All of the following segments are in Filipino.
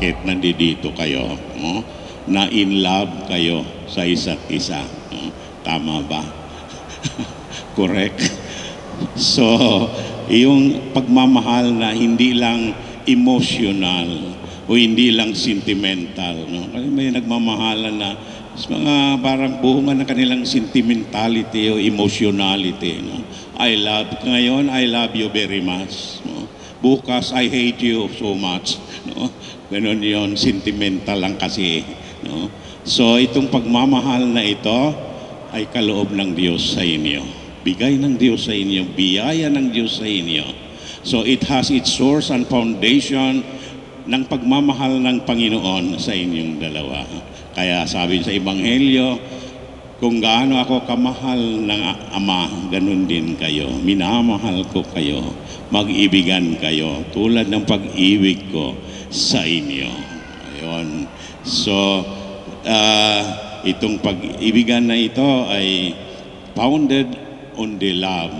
bakit nandito kayo, no? Na in love kayo sa isa't isa, no? Tama ba? Correct? So, yung pagmamahal na hindi lang emotional o hindi lang sentimental, no? Kasi may nagmamahalan na mga parang buhungan ng kanilang sentimentality o emotionality, no? Ngayon, I love you very much, no? Bukas, I hate you so much, no? Ganon yon, sentimental lang kasi, no? So, itong pagmamahal na ito ay kaloob ng Diyos sa inyo. Bigay ng Diyos sa inyo, biyaya ng Diyos sa inyo. So, it has its source and foundation ng pagmamahal ng Panginoon sa inyong dalawa. Kaya sabi sa Ebanghelyo, kung gaano ako kamahal ng Ama, ganun din kayo. Minamahal ko kayo. Mag-ibigan kayo tulad ng pag-ibig ko sa inyo. Ayun. So, itong pag-ibigan na ito ay founded on the love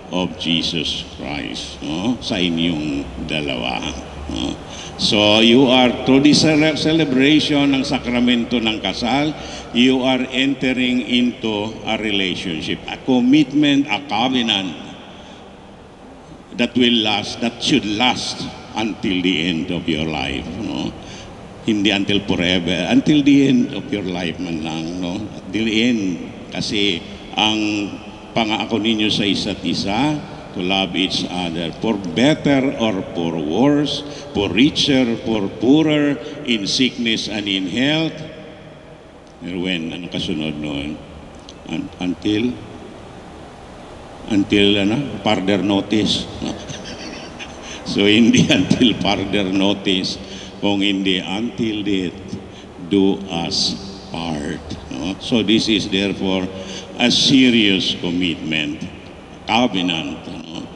of Jesus Christ, no? Sa inyong dalawa, no? So, you are, through this celebration ng sakramento ng kasal, you are entering into a relationship, a commitment, a covenant that will last, that should last until the end of your life, no? Hindi until forever, until the end of your life man lang, no? Until the end, kasi ang pangako ninyo sa isa't isa, to love each other, for better or for worse, for richer, for poorer, in sickness and in health. When, ano kasunod noon? Until further notice. So, hindi until further notice, kung hindi until death do us part. No? So, this is therefore a serious commitment, covenant, no?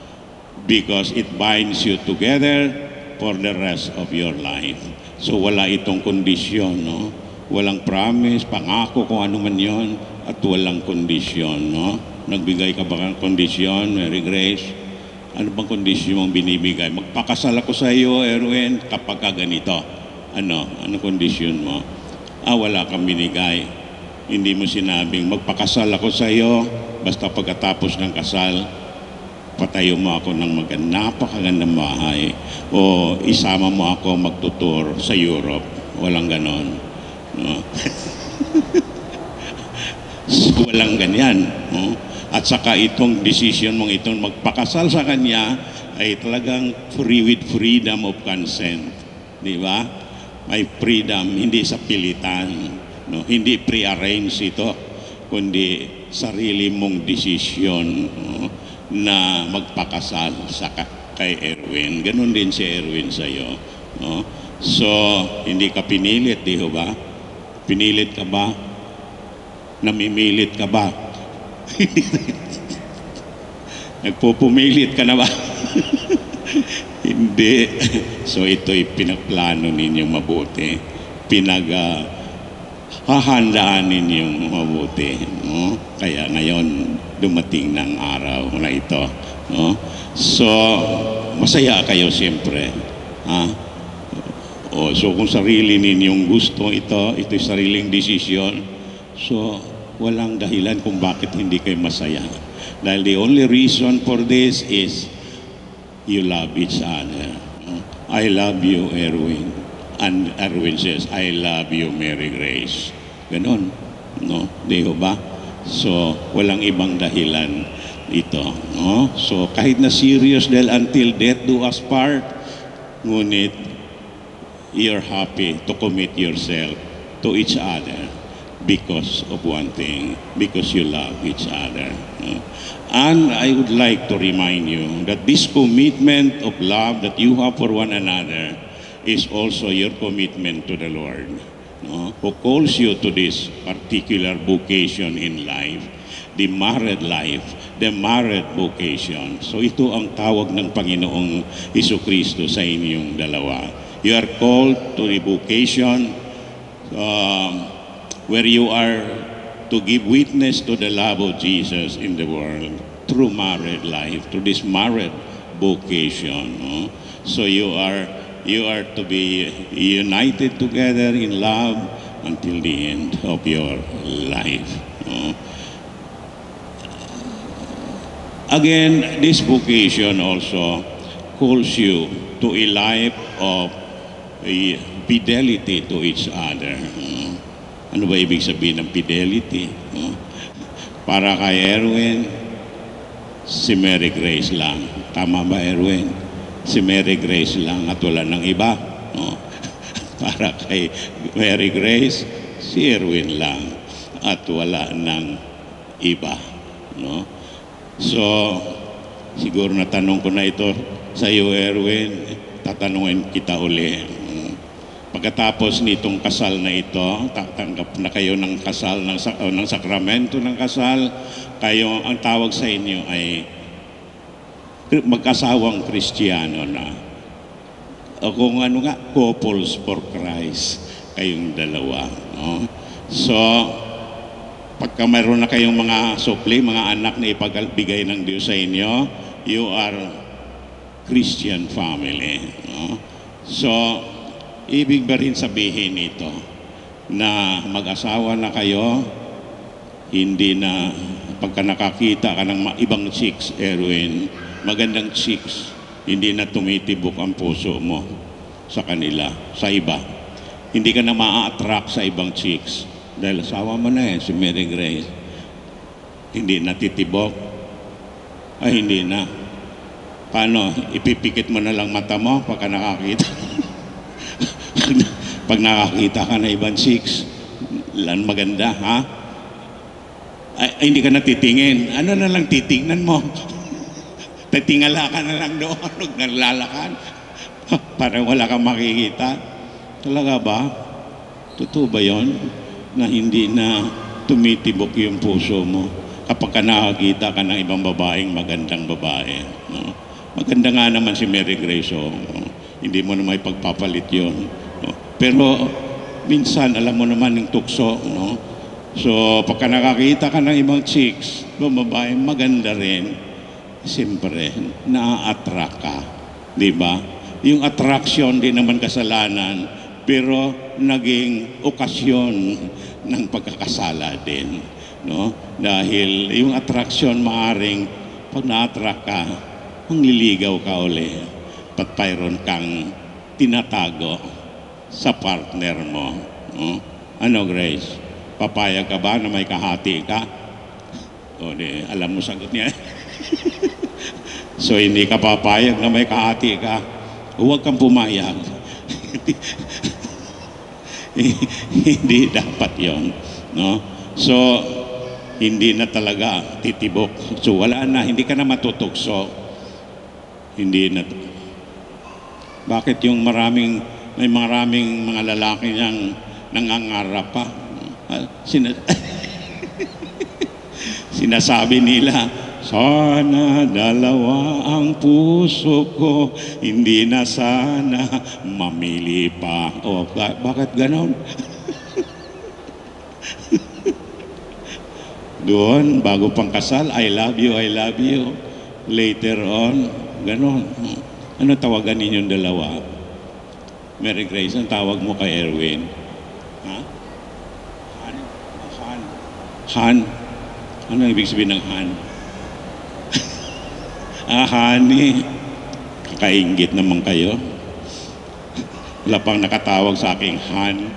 Because it binds you together for the rest of your life. So wala itong kondisyon, no? Walang promise, pangako kung ano man yon, at walang kondisyon, no? Nagbigay ka ba ng kondisyon, Mary Grace? Ano bang kondisyon mong binibigay? Magpakasal ako sa iyo, Erwin, kapag ka ganito. Ano kondisyon mo? Wala kang binigay. Hindi mo sinabing, magpakasal ako sa iyo, basta pagkatapos ng kasal, patayo mo ako ng napakagandang bahay, o isama mo ako magtutur sa Europe. Walang ganon, no? So, walang ganyan, no? At saka itong decision mong itong magpakasal sa kanya ay talagang free, with freedom of consent, di ba? May freedom, hindi sa pilitan, no? Hindi pre-arrange ito, kundi sarili mong desisyon, no? Na magpakasal sa kay Erwin. Ganon din si Erwin sa iyo, no? So, hindi ka pinilit, di ba? Pinilit ka ba? Namimilit ka ba? Nagpupumilit ka na ba? Hindi. So, ito'y pinagplano ninyong mabuti. Hahandaan ninyong mabuti, no? Kaya ngayon dumating ng araw na ito, no? So masaya kayo siyempre, ha? So kung sarili ninyong gusto ito'y sariling desisyon, so walang dahilan kung bakit hindi kayo masaya. Dahil the only reason for this is you love each other, no? I love you, Erwin. And Erwin says, I love you, Mary Grace. Ganon, no? Di ba? So, walang ibang dahilan ito, no? So, kahit na serious dahil until death do us part, ngunit you're happy to commit yourself to each other because of one thing, because you love each other, no? And I would like to remind you that this commitment of love that you have for one another is also your commitment to the Lord, no? Who calls you to this particular vocation in life, the married life, the married vocation. So ito ang tawag ng Panginoong Jesucristo sa inyong dalawa. You are called to the vocation where you are to give witness to the love of Jesus in the world through married life, through this married vocation, no? So you are you are to be united together in love until the end of your life. Again, this vocation also calls you to a life of fidelity to each other. Ano ba ibig sabihin ng fidelity? Para kay Erwin, si Mary Grace lang. Tama ba, Erwin? Si Mary Grace lang at wala ng iba. Para kay Mary Grace, si Erwin lang at wala ng iba. No? So, siguro natanong ko na ito sa iyo, Erwin, tatanungin kita uli. Pagkatapos nitong kasal na ito, tatanggap na kayo ng kasal, ng sakramento ng kasal, kayo, ang tawag sa inyo ay mag-asawang Kristiyano na. O kung ano nga, couples for Christ, kayong dalawa. No? So, pagka mayroon na kayong mga supli, mga anak na ipagbigay ng Diyos sa inyo, you are Christian family. No? So, ibig ba rin sabihin ito na mag-asawa na kayo, hindi na pagka nakakita ka ng ibang chicks, Erwin, magandang chicks, hindi na tumitibok ang puso mo sa kanila, sa iba. Hindi ka na ma-attract sa ibang chicks. Dahil asawa mo na si Mary Grace. Hindi na titibok. Ay, hindi na. Paano? Ipipikit mo na lang mata mo pagka nakakita. Pag nakakita ka na ibang chicks, maganda, ha? Ay, hindi ka na titingin. Ano na lang titingnan mo? Tatingala ka na lang doon, naglalakad. Parang wala kang makikita. Talaga ba? Totoo ba yun? Na hindi na tumitibok yung puso mo kapag ka nakakita ka ng ibang babaeng magandang babae. No? Maganda nga naman si Mary Grace. Hindi mo na may pagpapalit yun. No? Pero minsan, alam mo naman yung tukso. No? So, pagka nakakita ka ng ibang chicks, babae, maganda rin. Siyempre, na-attract ka. Diba? Yung attraction, di naman kasalanan, pero naging okasyon ng pagkakasala din. No? Dahil yung attraction maaring, pag na-attract ka, mangliligaw ka uli. Pat mayroon kang tinatago sa partner mo. No? Ano, Grace? Papayag ka ba na may kahati ka? O, alam mo sagot niya. So, hindi ka papayag na may kahati ka. Huwag kang pumayag. Hindi dapat yon, no? So, hindi na talaga titibok. So, wala na. Hindi ka na matutugso. Hindi na. Bakit yung may maraming mga lalaki niyang nangangarap pa? Sinasabi nila, sana dalawa ang puso ko, hindi na sana mamili pa. O, bakit ganon? Doon, bago pang kasal, I love you, I love you. Later on, ganon. Ano tawagan ninyong dalawa? Mary Grace, ang tawag mo kay Erwin? Ha? Han? Han? Han? Ano ibig sabihin ng Han? Honey, kakaingit naman kayo. Wala pang nakatawag sa aking Han.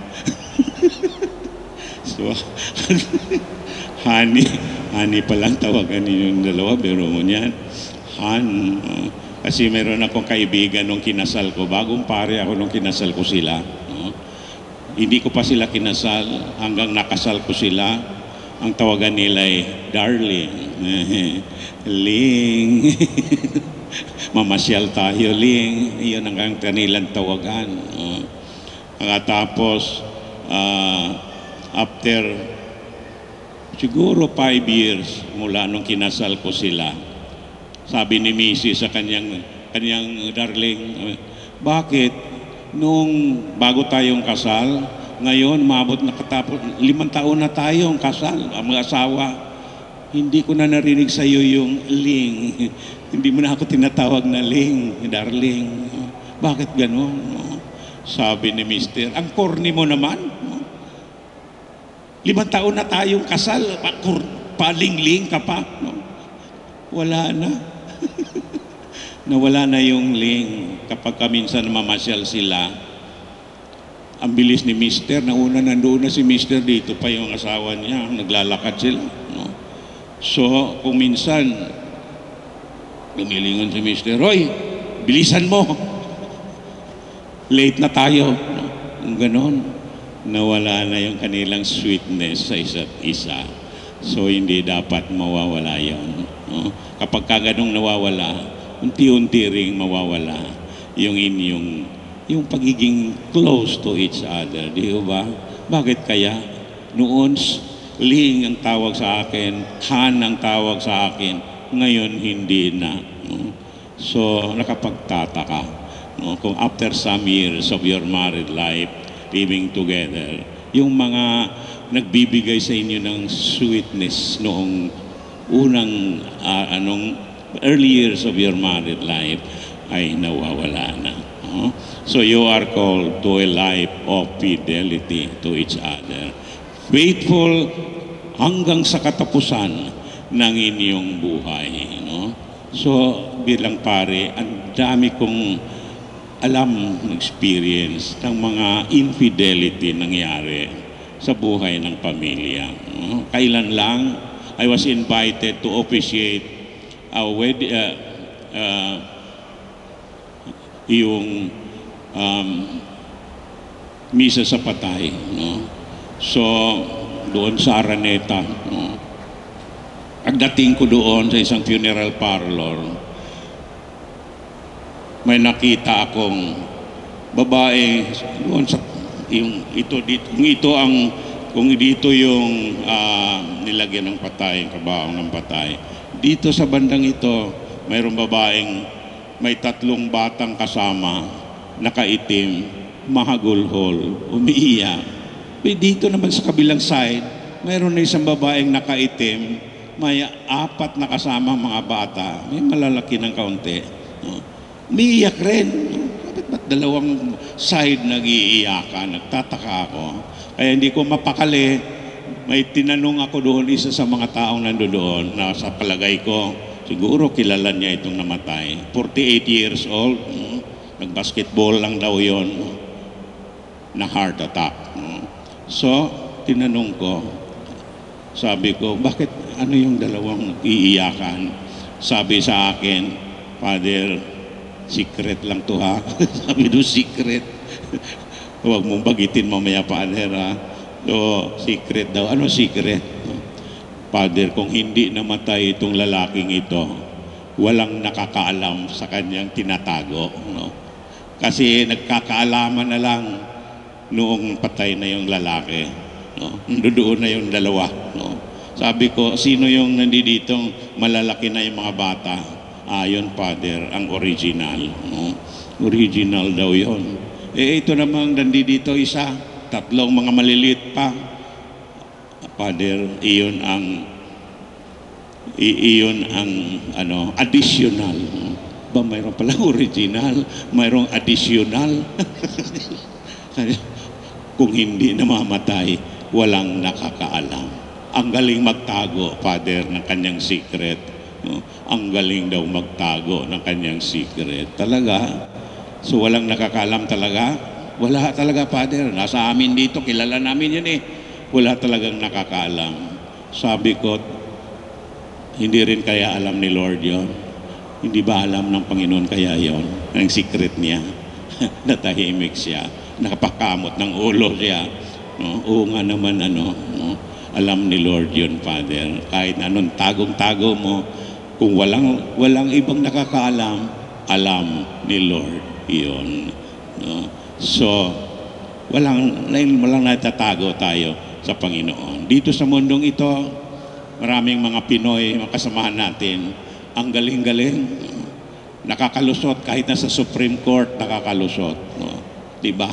So, honey palang tawagan niyo yung dalawa, pero mo niyan. Han. Kasi meron akong kaibigan nung kinasal ko. Bagong pare ako nung kinasal ko sila. No? Hindi ko pa sila kinasal hanggang nakasal ko sila. Ang tawagan nila ay darling. Ling. Mamasyal tayo, Ling. Iyon ang kanilang tawagan. Tapos, after siguro 5 years mula nung kinasal ko sila, sabi ni Missy sa kanyang darling, bakit nung bago tayong kasal, ngayon maabot nakatapos 5 taon na tayong kasal, ang mga asawa, hindi ko na narinig sa iyo yung Ling. Hindi mo na ako tinatawag na Ling, darling. Bakit gano'n? No? Sabi ni Mister, ang corny mo naman. No? 5 taon na tayong kasal, palingling ka pa. No? Wala na. Nawala na yung ling. Kapag minsan mamasyal sila, ang bilis ni Mister, nauna nandoon na si Mister, dito pa yung asawa niya, naglalakad sila. No? So, kung minsan, lumilingon si Mister, Roy, bilisan mo. Late na tayo. No? Kung ganon, nawala na yung kanilang sweetness sa isa't isa. So, hindi dapat mawawala yun. No? Kapag kaganong nawawala, unti-unti ring mawawala yung inyong yung pagiging close to each other. Di ba? Bakit kaya? Noon, Ling ang tawag sa akin, Han ang tawag sa akin, ngayon hindi na. No? So, nakapagtataka. No? Kung after some years of your married life, living together, yung mga nagbibigay sa inyo ng sweetness noong unang early years of your married life ay nawawala na. No? So you are called to a life of fidelity to each other. Faithful hanggang sa katapusan ng inyong buhay. No? So bilang pare, ang dami kong alam, experience ng mga infidelity nangyari sa buhay ng pamilya. No? Kailan lang, I was invited to officiate a wedding, yung misa sa patay. No? So, doon sa Araneta, no? Pagdating ko doon sa isang funeral parlor, may nakita akong babae doon sa yung ito dito, kung dito yung nilagyan ng patay, kabaong ng patay. Dito sa bandang ito, mayroong babaeng may 3 batang kasama, nakaitim, mahagulhol, umiiyak. Dito naman sa kabilang side, mayroon na isang babaeng nakaitim, may 4 na kasama mga bata, may malalaki ng kaunti. No? Umiiyak rin. Ba't dalawang side nag-iiyakan? Nagtataka ako. Kaya hindi ko mapakali. May tinanong ako doon, isa sa mga taong nandoon na sa palagay ko, siguro kilala niya itong namatay. 48 years old, nag-basketball lang daw yon, na heart attack. So, tinanong ko, sabi ko, bakit ano yung dalawang nag-iiyakan? Sabi sa akin, Father, secret lang to ha. Sabi do, secret. Huwag mong bagitin mamaya, Father ha. So, secret daw. Ano secret? Father, kung hindi namatay itong lalaking ito, walang nakakaalam sa kanyang tinatago. No? Kasi nagkakaalaman na lang noong patay na yung lalaki. No? Doon na yung dalawa. No? Sabi ko, sino yung nanditong malalaki na yung mga bata? Yun, Father, ang original. No? Original daw yun. Ito namang nandito isa, 3 mga maliliit pa. Father, iyon ang additional. Ba, mayroon pala original, mayroong additional. Kung hindi namamatay, walang nakakaalam. Ang galing magtago, Father, ng kanyang secret. No? Ang galing daw magtago ng kanyang secret. Talaga? So walang nakakaalam talaga? Wala talaga, Father. Nasa amin dito, kilala namin yan eh. Wala talagang nakakaalam. Sabi ko, hindi rin kaya alam ni Lord yon? Hindi ba alam ng Panginoon kaya yon? Ang secret niya. Natahimik siya. Nakapakamot ng ulo siya. No? Oo nga naman, no? Alam ni Lord yon, Father. Kahit anong tagong-tago mo, kung walang ibang nakakaalam, alam ni Lord yon. No? So, walang natatago tayo sa Panginoon. Dito sa mundong ito, maraming mga Pinoy, mga kasamahan natin, ang galing-galing, nakakalusot kahit nasa Supreme Court, nakakalusot. No? Diba?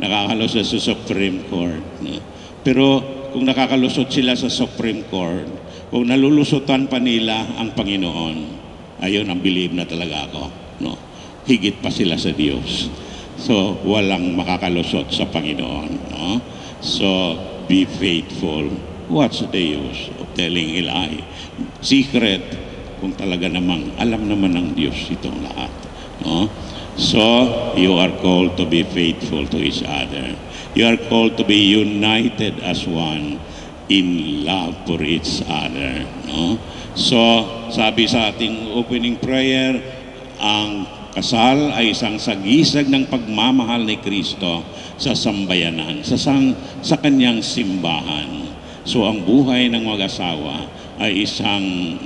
Nakakalusot sa Supreme Court. No? Pero kung nakakalusot sila sa Supreme Court, kung nalulusutan pa nila ang Panginoon, ayun, ang believe na talaga ako. No? higit pa sila sa Diyos. So, walang makakalusot sa Panginoon. No? So, be faithful. What's the use of telling a lie? Secret, kung talaga namang alam naman ng Diyos itong lahat. No? So, you are called to be faithful to each other. You are called to be united as one in love for each other. No? So, sabi sa ating opening prayer, ang kasal ay isang sagisag ng pagmamahal ni Kristo sa sambayanan, sa kanyang simbahan. So, ang buhay ng mag-asawa ay isang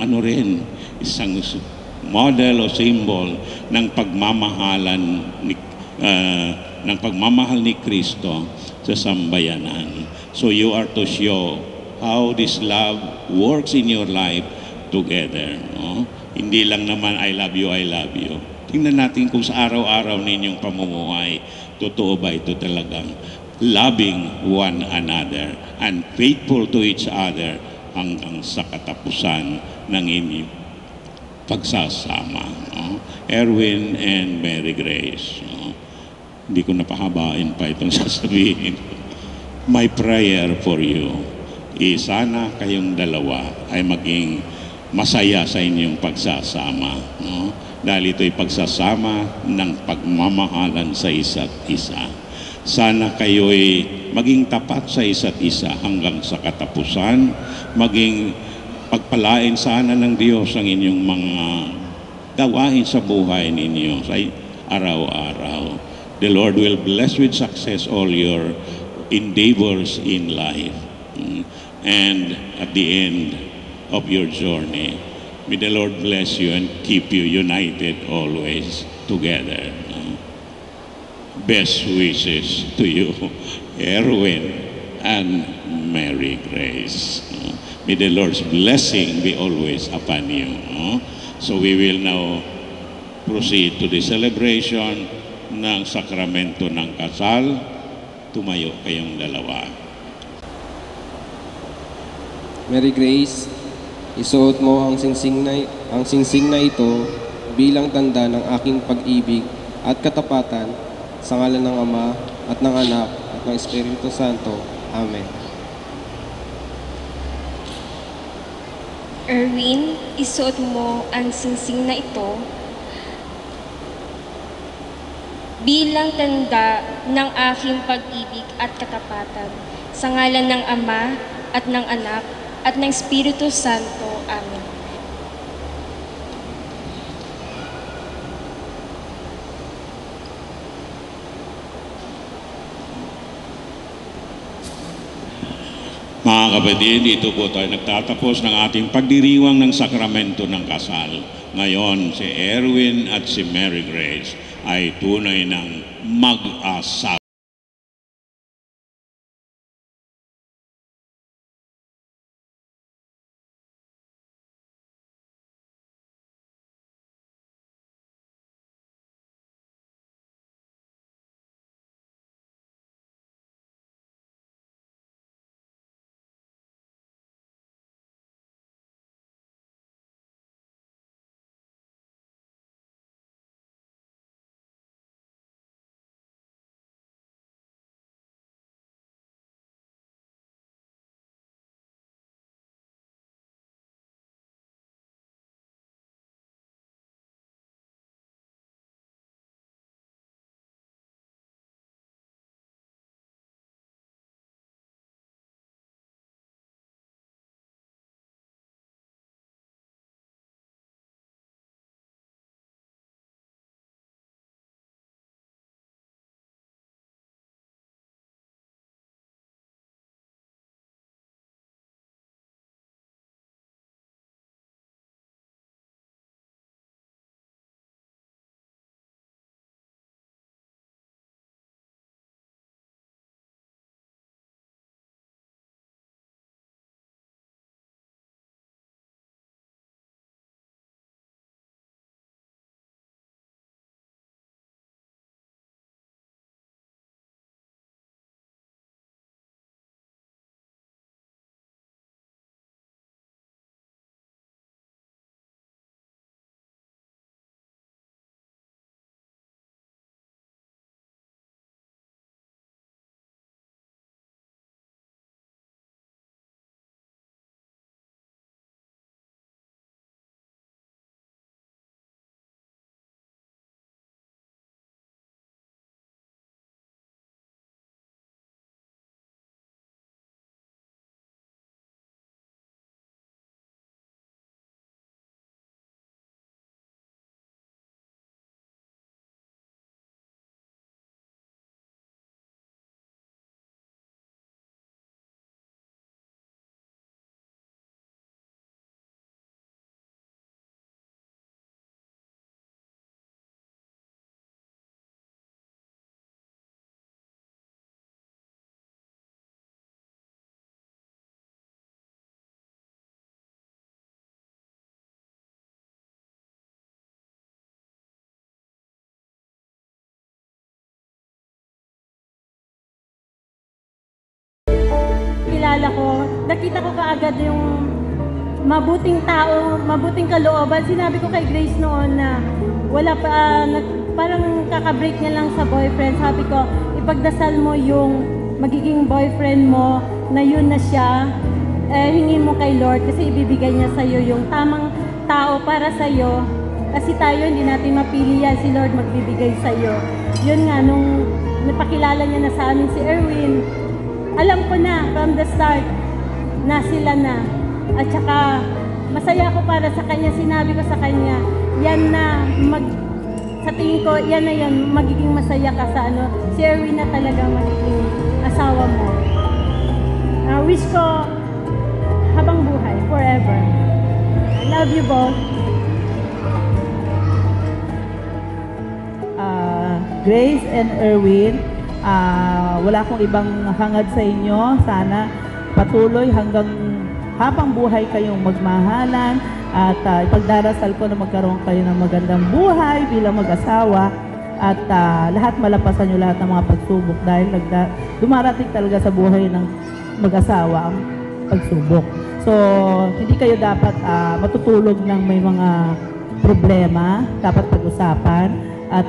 isang model o symbol ng pagmamahalan ng pagmamahal ni Kristo sa sambayanan. So you are to show how this love works in your life together. No? Hindi lang naman I love you, I love you. Tingnan natin kung sa araw-araw ninyong pamumuhay, totoo ba ito talagang loving one another and faithful to each other hanggang sa katapusan ng inyong pagsasama. No? Erwin and Mary Grace. No? Hindi ko napahabain pa itong sasabihin. My prayer for you is sana kayong dalawa ay maging masaya sa inyong pagsasama. No? Dahil ito'y pagsasama ng pagmamahalan sa isa't isa. Sana kayo'y maging tapat sa isa't isa hanggang sa katapusan, maging pagpalain sana ng Diyos ang inyong mga gawain sa buhay ninyo sa araw-araw. The Lord will bless with success all your endeavors in life. And at the end of your journey, may the Lord bless you and keep you united always together. Best wishes to you, Erwin and Mary Grace. May the Lord's blessing be always upon you. So we will now proceed to the celebration ng sakramento ng kasal. Tumayo kayong dalawa. Mary Grace, isuot mo ang singsing na ito bilang tanda ng aking pag-ibig at katapatan sa ngalan ng Ama at ng Anak at ng Espiritu Santo. Amen. Erwin, isuot mo ang singsing na ito bilang tanda ng aking pag-ibig at katapatan sa ngalan ng Ama at ng Anak at ng Espiritu Santo. Amen. Mga kapatid, dito po tayo nagtatapos ng ating pagdiriwang ng sakramento ng kasal. Ngayon, si Erwin at si Mary Grace ay tunay ng mag-asawa. nakilala ko, nakita ko kaagad yung mabuting tao, mabuting kalooban. Sinabi ko kay Grace noon na wala pa, parang kakabreak niya lang sa boyfriend. Sabi ko, ipagdasal mo yung magiging boyfriend mo na yun na siya. Hingin mo kay Lord kasi ibibigay niya sa'yo yung tamang tao para sa'yo. Kasi tayo, hindi natin mapili yan. Si Lord magbibigay sa'yo. Yun nga, nung napakilala niya na sa amin si Erwin, alam ko na from the start na sila na. At saka, masaya ako para sa kanya. Sinabi ko sa kanya, yan na, sa tingin ko, yan na yan, magiging masaya ka sa ano. Si Erwin na talaga magiging asawa mo. Wish ko, habang buhay, forever. I love you both. Grace and Erwin, wala akong ibang hangad sa inyo. Sana patuloy hanggang habang buhay kayong magmahalan at ipagdarasal ko na magkaroon kayo ng magandang buhay bilang mag-asawa at lahat malapasan nyo lahat ng mga pagsubok dahil dumarating talaga sa buhay ng mag-asawa ang pagsubok. So, hindi kayo dapat matutulog ng may mga problema, dapat pag-usapan at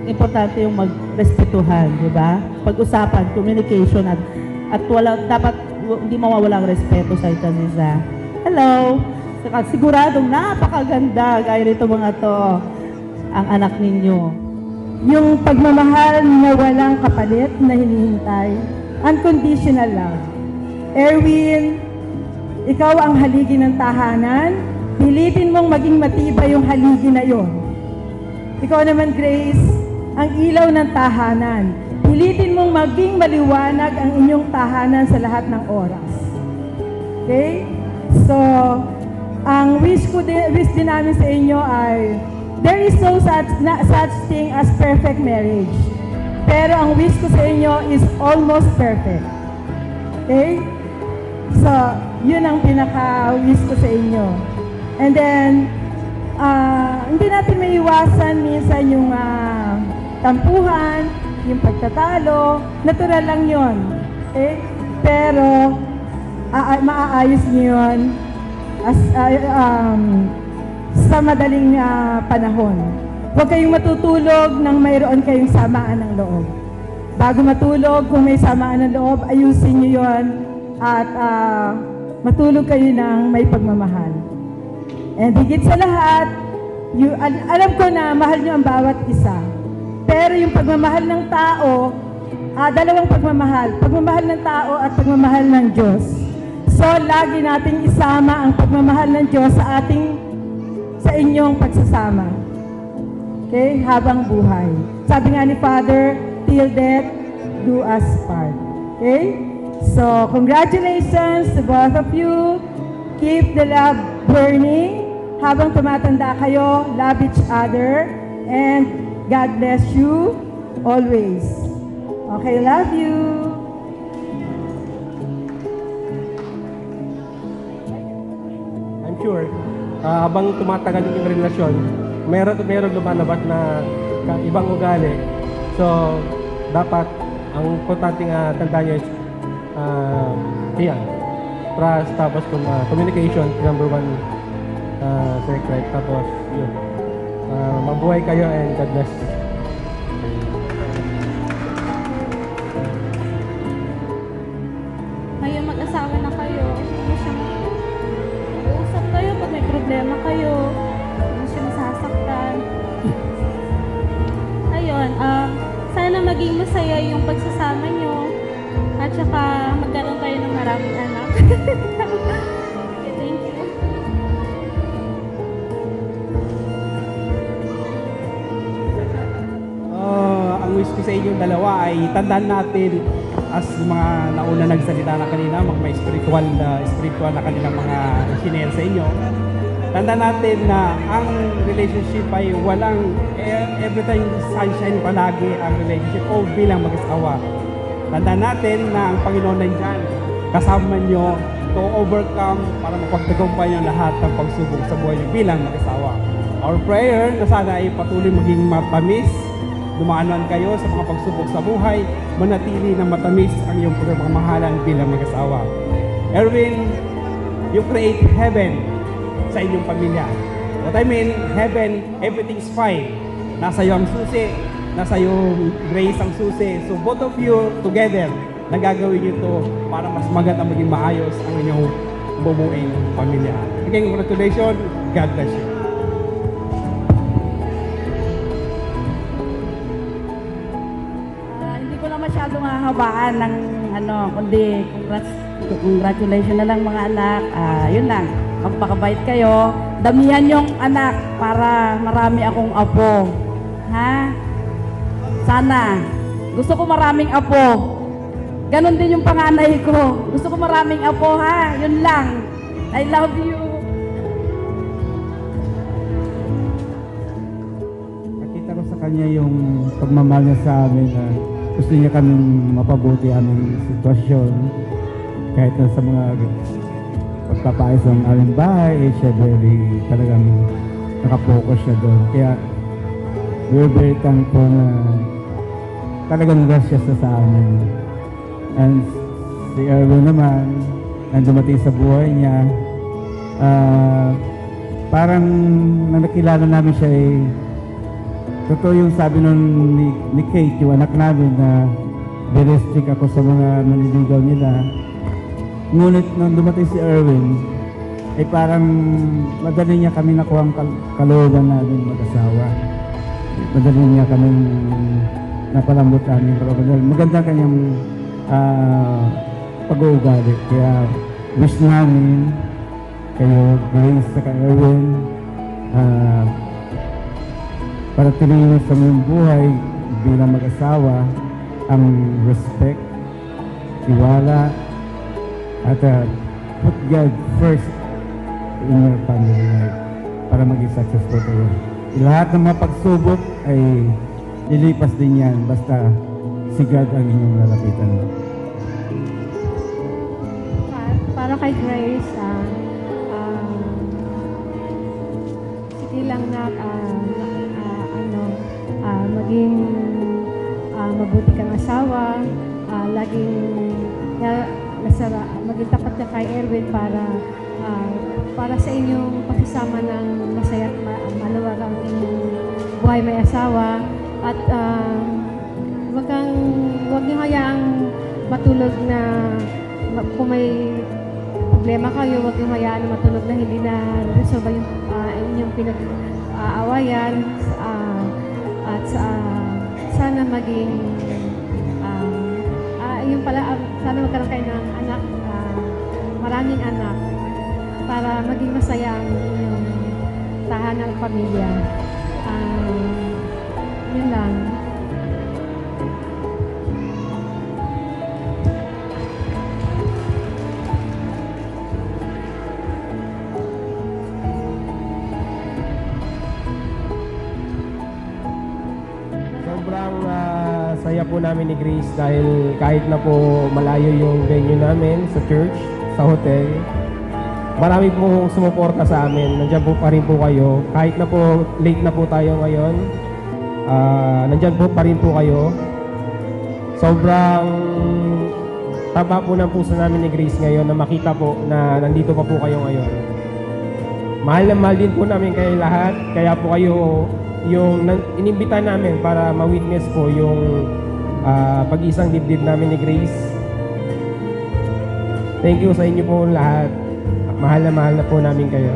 importante yung magrespetuhan, di ba? Pag-usapan, communication at wala dapat hindi mawawala ang respeto sa isa't isa. Hello. Siguradong napakaganda gaya nito mga to ang anak ninyo. Yung pagmamahal na walang kapalit na hinihintay, unconditional love. Erwin, ikaw ang haligi ng tahanan. Pilitin mong maging matibay yung haligi na yon. Ikaw naman, Grace, ang ilaw ng tahanan. Pilitin mong maging maliwanag ang inyong tahanan sa lahat ng oras. Okay? So, ang wish din namin sa inyo ay, there is no such thing as perfect marriage. Pero ang wish ko sa inyo is almost perfect. Okay? So, yun ang pinaka-wish ko sa inyo. And then, hindi natin maiwasan minsan yung tampuhan, yung pagtatalo. Natural lang yun. Okay? Pero, maaayos niyo yun sa madaling panahon. Huwag kayong matutulog nang mayroon kayong samaan ng loob. Bago matulog, kung may samaan ng loob, ayusin niyo yun at matulog kayo ng may pagmamahal. And higit sa lahat, alam ko na mahal niyo ang bawat isa. Pero yung pagmamahal ng tao, dalawang pagmamahal. Pagmamahal ng tao at pagmamahal ng Diyos. So, lagi nating isama ang pagmamahal ng Diyos sa inyong pagsasama. Okay? Habang buhay. Sabi nga ni Father, till death do us part. Okay? So, congratulations to both of you. Keep the love burning. Habang tumatanda kayo, love each other. And God bless you always. Okay, love you. I'm sure, habang tumatagal yung relasyon, meron lumalabas na ibang ugali. So, dapat, ang importante nga tandaan nyo is, trust, tapos communication, number one secret. Tapos, yun. Mabuhay kayo and God bless. Ngayon mag-asawa na kayo. Mag-uusap kayo pag may problema kayo. Hindi siya masasaktan. Ayun, sana maging masaya yung pagsasama nyo. At saka magkaroon kayo ng maraming anak. Okay, thank you. Ang wish ko sa inyong dalawa ay tandaan natin as mga nauna nagsalita na kanina, may spiritual na kanilang mga sinare sa inyo. Tandaan natin na ang relationship ay walang every time sunshine palagi ang relationship o bilang mag-asawa. Tandaan natin na ang Panginoon nandyan, kasama nyo to overcome para mapagtagumpay nyo lahat ng pagsubok sa buhay nyo bilang mag-asawa. Our prayer na sana ay patuloy maging matamis, dumaan kayo sa mga pagsubok sa buhay, manatili na matamis ang iyong pagmamahalan bilang mag-asawa. Erwin, you create heaven sa inyong pamilya. What I mean, heaven, everything's fine. Nasa iyo ang susi, nasa iyo Grace ang susi. So both of you together, nagagawin niyo ito para mas maganda maging maayos ang inyong bumuing pamilya. Again, congratulations. God bless you. Hindi ko na masyadong hahabaan ng kundi congratulations na lang mga anak. Yun lang, magpakabait kayo. Damihan yung anak para marami akong apo. Ha? Sana. Gusto ko maraming apo. Ganon din yung panganay ko. Gusto ko maraming apo, ha? Yun lang. I love you. Nakita ko sa kanya yung pagmamahal niya sa amin na gusto niya kaming mapabuti aming sitwasyon. Kahit na sa mga pagpapayos ng aming bahay, siya very talagang nakapokus siya doon. Kaya we're very thankful na talagang gracious sa amin. And si Erwin naman, na dumating sa buhay niya, parang nakilala namin siya totoo yung sabi nun ni Kate, yung anak namin na very strict ako sa mga maniligaw nila. Ngunit nung dumating si Erwin, parang madali niya kami nakuha ang kalooban namin mag-asawa. Madali niya kami napalambot namin. Maganda kanyang pag-uugali. Kaya wish namin kayo, Grace sa Erwin, para tinignan sa mong buhay bilang mag-asawa ang respect, tiwala, at put God first in your family life para maging successful kayo. Lahat ng mga pagsubok ay lilipas din yan basta si God ang inyong lalapitan. Para kay Grace, sige lang na maging mabuti kang asawa, laging maging tapat ka kay Erwin para sa inyong pagsasama ng masaya at maluwag ang inyong buhay may asawa. At huwag niyo hayaang matulog na kung may problema kayo, huwag niyo hayaan na matulog na hindi na resolve yung inyong pinag-aawayan. At sana maging yung pala, sana magkaroon kayo ng anak, maraming anak para maging masaya ang inyong tahanan ng pamilya. Yun lang. Sobrang saya po namin ni Grace dahil kahit na po malayo yung venue namin sa church, sa hotel, marami po sumuporta sa amin. Nandiyan po pa rin po kayo. Kahit na po late na po tayo ngayon, nandiyan po pa rin po kayo. Sobrang taba po ng puso namin ni Grace ngayon na makita po na nandito pa po kayo ngayon. Mahal na mahal din po namin kayo lahat. Kaya po kayo yung inimbita namin para ma-witness po yung pag-isang dibdib namin ni Grace. Thank you sa inyo po lahat. Mahal na po namin kayo.